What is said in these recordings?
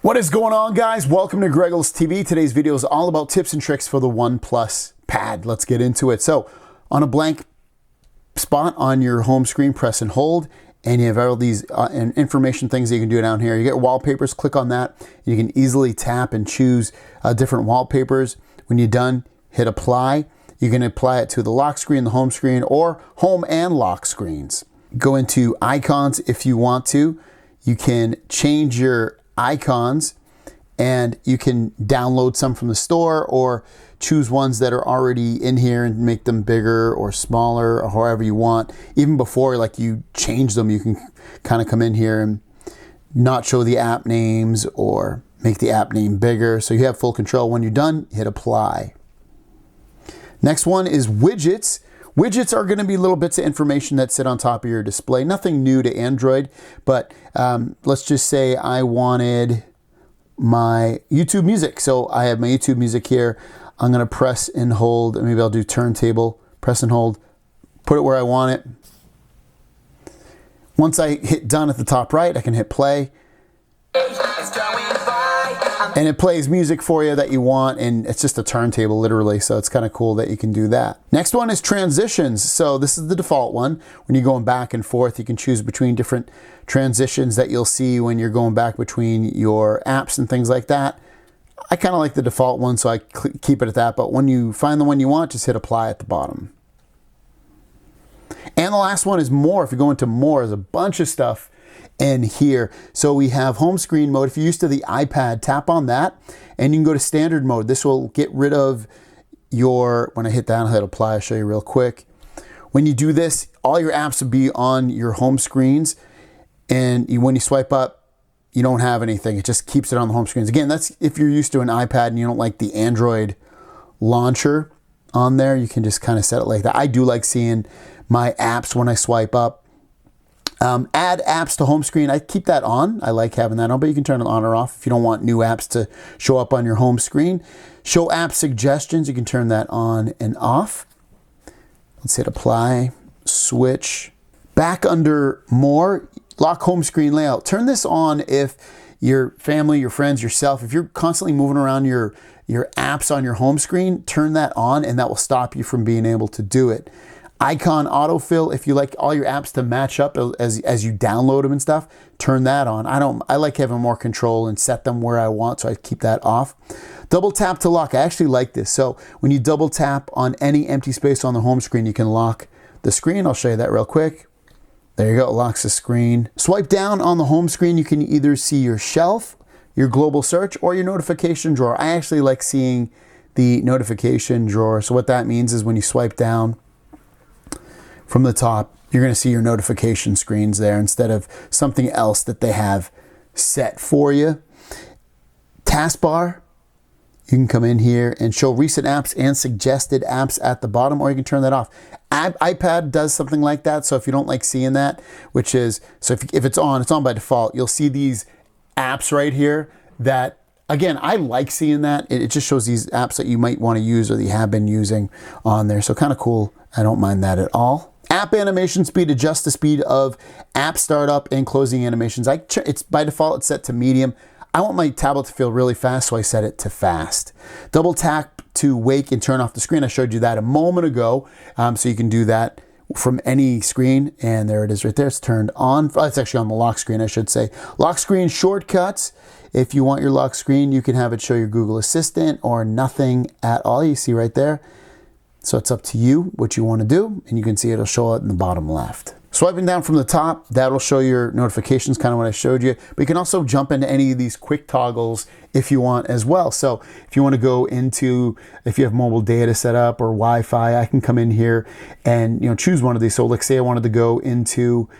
What is going on, guys? Welcome to Greggles TV. Today's video is all about tips and tricks for the OnePlus Pad. Let's get into it. So on a blank spot on your home screen, press and hold, and you have all these information things that you can do down here. You get wallpapers, click on that. You can easily tap and choose different wallpapers. When you're done, hit apply. You can apply it to the lock screen, the home screen, or home and lock screens. Go into icons if you want to. You can change your icons and you can download some from the store or choose ones that are already in here and make them bigger or smaller or however you want. Even before like you change them, you can kind of come in here and not show the app names or make the app name bigger. So you have full control. When you're done, hit apply. Next one is widgets. Widgets are going to be little bits of information that sit on top of your display. Nothing new to Android, but let's just say I wanted my YouTube music. So I have my YouTube music here. I'm going to press and hold. Maybe I'll do turntable, press and hold, put it where I want it. Once I hit done at the top right, I can hit play. And it plays music for you that you want, and it's just a turntable literally, so it's kind of cool that you can do that. Next one is transitions. So this is the default one. When you're going back and forth, you can choose between different transitions that you'll see when you're going back between your apps and things like that. I kind of like the default one, so I keep it at that, but when you find the one you want, just hit apply at the bottom. And the last one is more. If you go into more, there's a bunch of stuff in here. So we have home screen mode. If you're used to the iPad, tap on that and you can go to standard mode. This will get rid of your, when I hit that, I'll hit apply, I'll show you real quick. When you do this, all your apps will be on your home screens, and when you swipe up, you don't have anything. It just keeps it on the home screens. Again, that's if you're used to an iPad and you don't like the Android launcher on there, you can just kind of set it like that. I do like seeing my apps when I swipe up. Add apps to home screen. I keep that on. I like having that on, but you can turn it on or off if you don't want new apps to show up on your home screen. Show app suggestions. You can turn that on and off. Let's hit apply, switch. Back under more, lock home screen layout. Turn this on if your family, your friends, yourself, if you're constantly moving around your apps on your home screen, turn that on and that will stop you from being able to do it. Icon autofill, if you like all your apps to match up as you download them and stuff, turn that on. I like having more control and set them where I want, so I keep that off. Double tap to lock. I actually like this. So when you double tap on any empty space on the home screen, you can lock the screen. I'll show you that real quick. There you go, it locks the screen. Swipe down on the home screen, you can either see your shelf, your global search, or your notification drawer. I actually like seeing the notification drawer. So what that means is when you swipe down from the top, you're going to see your notification screens there instead of something else that they have set for you. Taskbar, you can come in here and show recent apps and suggested apps at the bottom, or you can turn that off. iPad does something like that, so if you don't like seeing that, which is, so if it's on by default, you'll see these apps right here that, again, I like seeing that. It just shows these apps that you might want to use or that you have been using on there, so kind of cool. I don't mind that at all. App animation speed, adjust the speed of app startup and closing animations. It's by default, it's set to medium. I want my tablet to feel really fast, so I set it to fast. Double tap to wake and turn off the screen. I showed you that a moment ago, so you can do that from any screen, and there it is right there. It's turned on. It's actually on the lock screen, I should say. Lock screen shortcuts. If you want your lock screen, you can have it show your Google Assistant or nothing at all. You see right there. So it's up to you what you want to do, and you can see it'll show it in the bottom left. Swiping down from the top, that'll show your notifications, kind of what I showed you. But you can also jump into any of these quick toggles if you want as well. So if you want to go into, if you have mobile data set up or Wi-Fi, I can come in here and choose one of these. So let's say I wanted to go into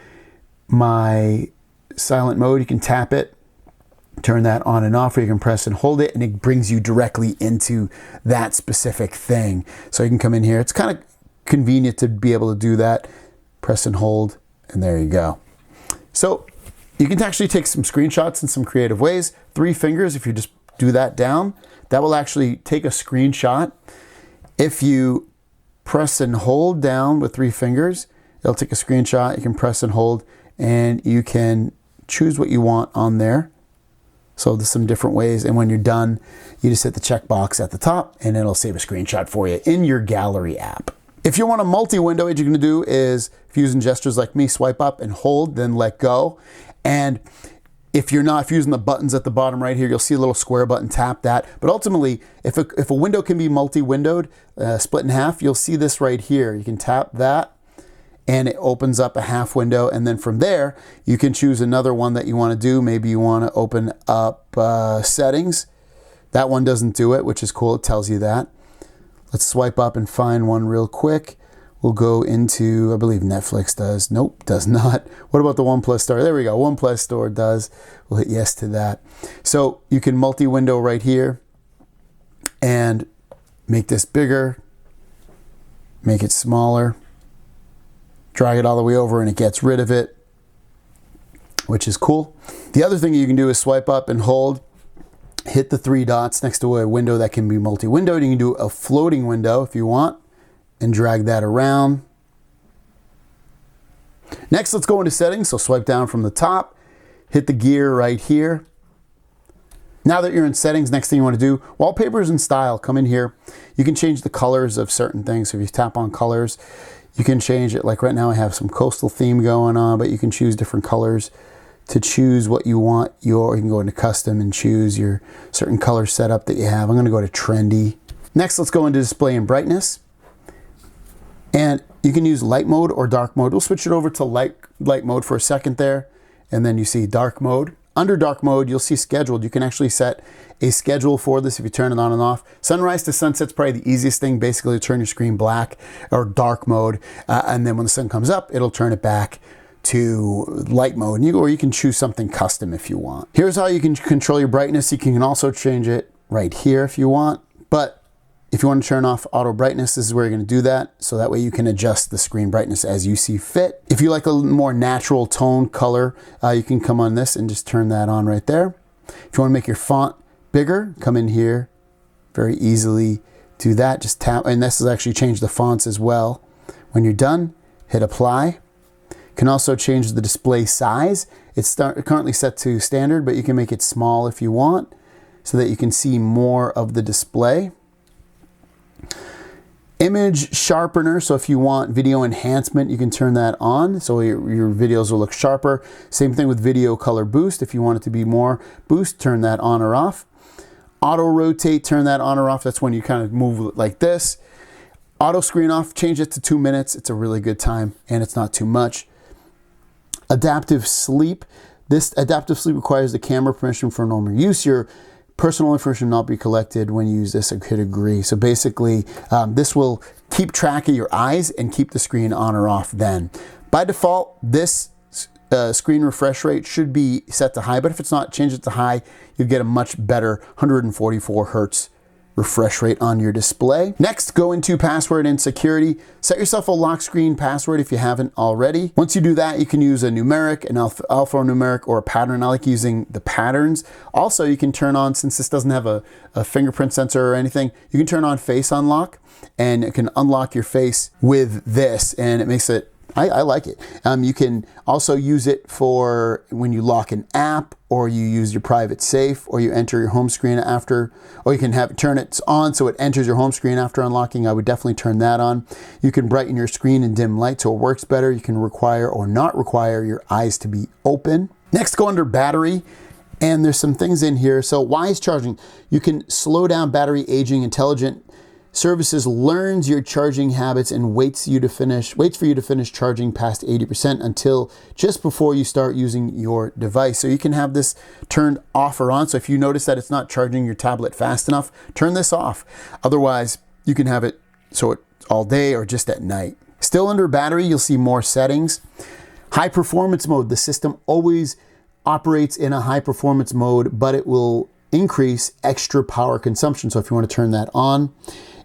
my silent mode. You can tap it, turn that on and off, or you can press and hold it, and it brings you directly into that specific thing. So you can come in here. It's kind of convenient to be able to do that. Press and hold, and there you go. So you can actually take some screenshots in some creative ways. 3 fingers, if you just do that down, that will actually take a screenshot. If you press and hold down with 3 fingers, it'll take a screenshot. You can press and hold, and you can choose what you want on there. So there's some different ways, and when you're done, you just hit the checkbox at the top and it'll save a screenshot for you in your gallery app. If you want a multi-window, what you're gonna do is, if you're using gestures like me, swipe up and hold, then let go. And if you're not, if you're using the buttons at the bottom right here, you'll see a little square button, tap that. But ultimately, if a window can be multi-windowed, split in half, you'll see this right here. You can tap that and it opens up a half window. And then from there, you can choose another one that you want to do. Maybe you want to open up settings. That one doesn't do it, which is cool. It tells you that. Let's swipe up and find one real quick. We'll go into, I believe Netflix does. Nope, does not. What about the OnePlus Store? There we go, OnePlus Store does. We'll hit yes to that. So you can multi-window right here and make this bigger, make it smaller, drag it all the way over and it gets rid of it, which is cool. The other thing you can do is swipe up and hold, hit the three dots next to a window that can be multi-windowed. You can do a floating window if you want, and drag that around. Next, let's go into settings. So swipe down from the top, hit the gear right here. Now that you're in settings, next thing you want to do, wallpapers and style, come in here. You can change the colors of certain things. So if you tap on colors, you can change it. Like right now I have some coastal theme going on, but you can choose different colors to choose what you want. You can go into custom and choose your certain color setup that you have. I'm gonna go to trendy. Next, let's go into display and brightness. And you can use light mode or dark mode. We'll switch it over to light mode for a second there. And then you see dark mode. Under dark mode, you'll see scheduled. You can actually set a schedule for this if you turn it on and off. Sunrise to sunset's probably the easiest thing. Basically, turn your screen black or dark mode. And then when the sun comes up, it'll turn it back to light mode. Or you can choose something custom if you want. Here's how you can control your brightness. You can also change it right here if you want. But if you want to turn off auto brightness, this is where you're going to do that. So that way you can adjust the screen brightness as you see fit. If you like a more natural tone color, you can come on this and just turn that on right there. If you want to make your font bigger, come in here, very easily do that. Just tap, and this has actually changed the fonts as well. When you're done, hit apply. You can also change the display size. It's currently set to standard, but you can make it small if you want so that you can see more of the display. Image sharpener, so if you want video enhancement, you can turn that on, so your videos will look sharper. Same thing with video color boost. If you want it to be more boost, turn that on or off. Auto rotate, turn that on or off. That's when you kind of move it like this. Auto screen off, change it to 2 minutes. It's a really good time and it's not too much. Adaptive sleep. This adaptive sleep requires the camera permission for normal use. Your personal information will not be collected when you use this. Hit agree. So basically, this will keep track of your eyes and keep the screen on or off then. By default, this screen refresh rate should be set to high, but if it's not, change it to high. You'll get a much better 144 Hertz refresh rate on your display. Next, go into password and security. Set yourself a lock screen password if you haven't already. Once you do that, you can use a numeric, an alphanumeric, or a pattern. I like using the patterns. Also, you can turn on, since this doesn't have a fingerprint sensor or anything, you can turn on face unlock, and it can unlock your face with this, and it makes it, I like it. You can also use it for when you lock an app, or you use your private safe, or you enter your home screen after, or you can turn it on so it enters your home screen after unlocking. I would definitely turn that on. You can brighten your screen and dim light so it works better. You can require or not require your eyes to be open. Next, go under battery. And there's some things in here. So wise charging. You can slow down battery aging. Intelligent Services learns your charging habits and waits for you to finish charging past 80% until just before you start using your device. So you can have this turned off or on. So if you notice that it's not charging your tablet fast enough, turn this off. Otherwise, you can have it so it's all day or just at night. Still under battery, you'll see more settings. High performance mode. The system always operates in a high performance mode, but it will increase extra power consumption. So if you want to turn that on,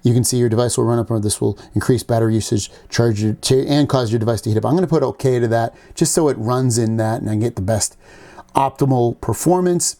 you can see your device will run up, or this will increase battery usage, charge you, and cause your device to heat up. I'm going to put OK to that just so it runs in that and I get the best optimal performance.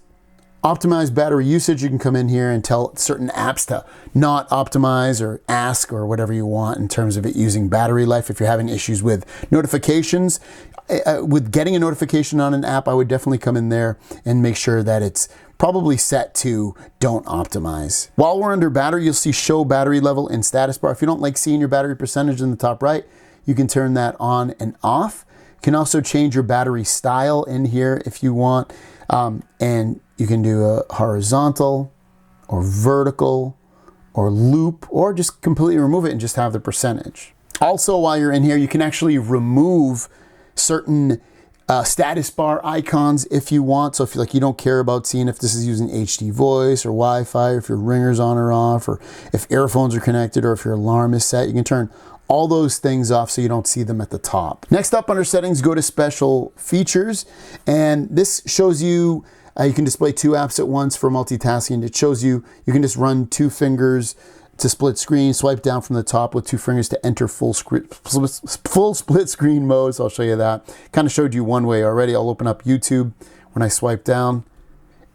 Optimize battery usage. You can come in here and tell certain apps to not optimize or ask or whatever you want in terms of it using battery life. If you're having issues with notifications, with getting a notification on an app, I would definitely come in there and make sure that it's probably set to don't optimize. While we're under battery, you'll see show battery level and status bar. If you don't like seeing your battery percentage in the top right, you can turn that on and off. You can also change your battery style in here if you want. And you can do a horizontal or vertical or loop, or just completely remove it and just have the percentage. Also, while you're in here, you can actually remove certain status bar icons if you want. So if you don't care about seeing if this is using HD voice or Wi-Fi, or if your ringer's on or off, or if earphones are connected, or if your alarm is set, you can turn all those things off so you don't see them at the top. Next up under settings, go to special features, and this shows you you can display 2 apps at once for multitasking. It shows you can just run 2 fingers to split screen, swipe down from the top with 2 fingers to enter full split screen mode. So I'll show you that. Kind of showed you one way already. I'll open up YouTube. When I swipe down,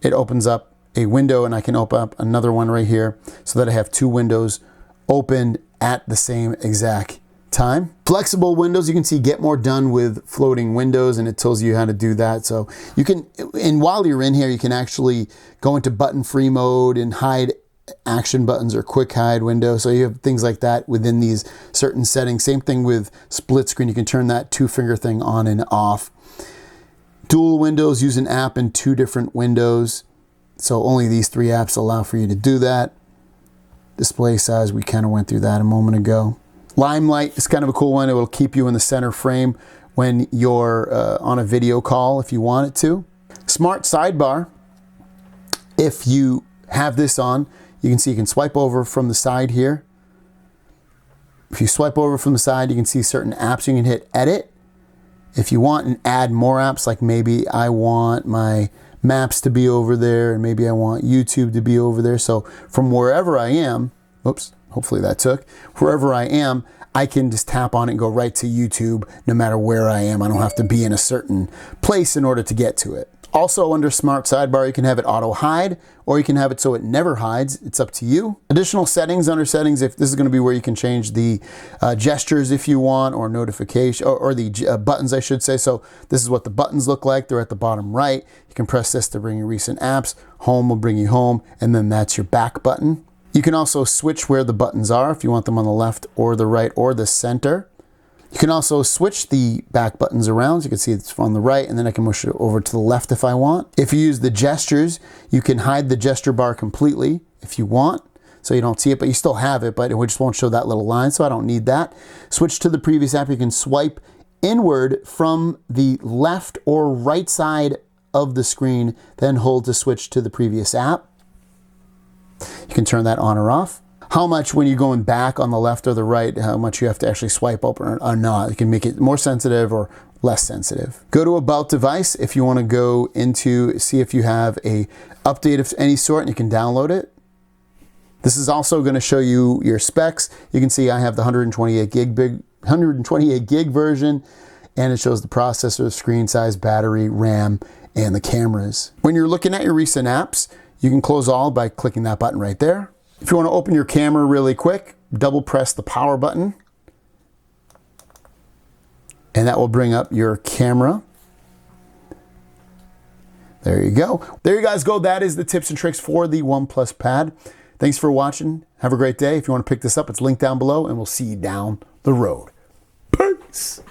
it opens up a window, and I can open up another one right here so that I have 2 windows opened at the same exact time. Flexible windows, you can see get more done with floating windows, and it tells you how to do that. So you can, and while you're in here, you can actually go into button free mode and hide action buttons or quick hide window. So you have things like that within these certain settings. Same thing with split screen. You can turn that 2-finger thing on and off. Dual windows, use an app in 2 different windows. So only these 3 apps allow for you to do that. Display size, we kind of went through that a moment ago. Limelight is kind of a cool one. It will keep you in the center frame when you're on a video call if you want it to. Smart sidebar, if you have this on, you can see you can swipe over from the side here. If you swipe over from the side, you can see certain apps. You can hit edit if you want and add more apps, like maybe I want my maps to be over there, and maybe I want YouTube to be over there. So from wherever I am, oops, hopefully that took, wherever I am, I can just tap on it and go right to YouTube no matter where I am. I don't have to be in a certain place in order to get to it. Also under smart sidebar, you can have it auto hide, or you can have it so it never hides. It's up to you. Additional settings under settings, if this is going to be where you can change the gestures if you want, or notification, or the buttons, I should say. So this is what the buttons look like. They're at the bottom right. You can press this to bring you recent apps. Home will bring you home, and then that's your back button. You can also switch where the buttons are if you want them on the left or the right or the center. You can also switch the back buttons around. So you can see it's on the right, and then I can push it over to the left if I want. If you use the gestures, you can hide the gesture bar completely if you want, so you don't see it, but you still have it, but it just won't show that little line, so I don't need that. Switch to the previous app. You can swipe inward from the left or right side of the screen, then hold to switch to the previous app. You can turn that on or off. How much, when you're going back on the left or the right, how much you have to actually swipe up or not. You can make it more sensitive or less sensitive. Go to About Device if you want to go into, see if you have a update of any sort, and you can download it. This is also going to show you your specs. You can see I have the 128 gig version, and it shows the processor, screen size, battery, RAM, and the cameras. When you're looking at your recent apps, you can close all by clicking that button right there. If you want to open your camera really quick, double press the power button, and that will bring up your camera. There you go. There you guys go. That is the tips and tricks for the OnePlus Pad. Thanks for watching. Have a great day. If you want to pick this up, it's linked down below, and we'll see you down the road. Peace.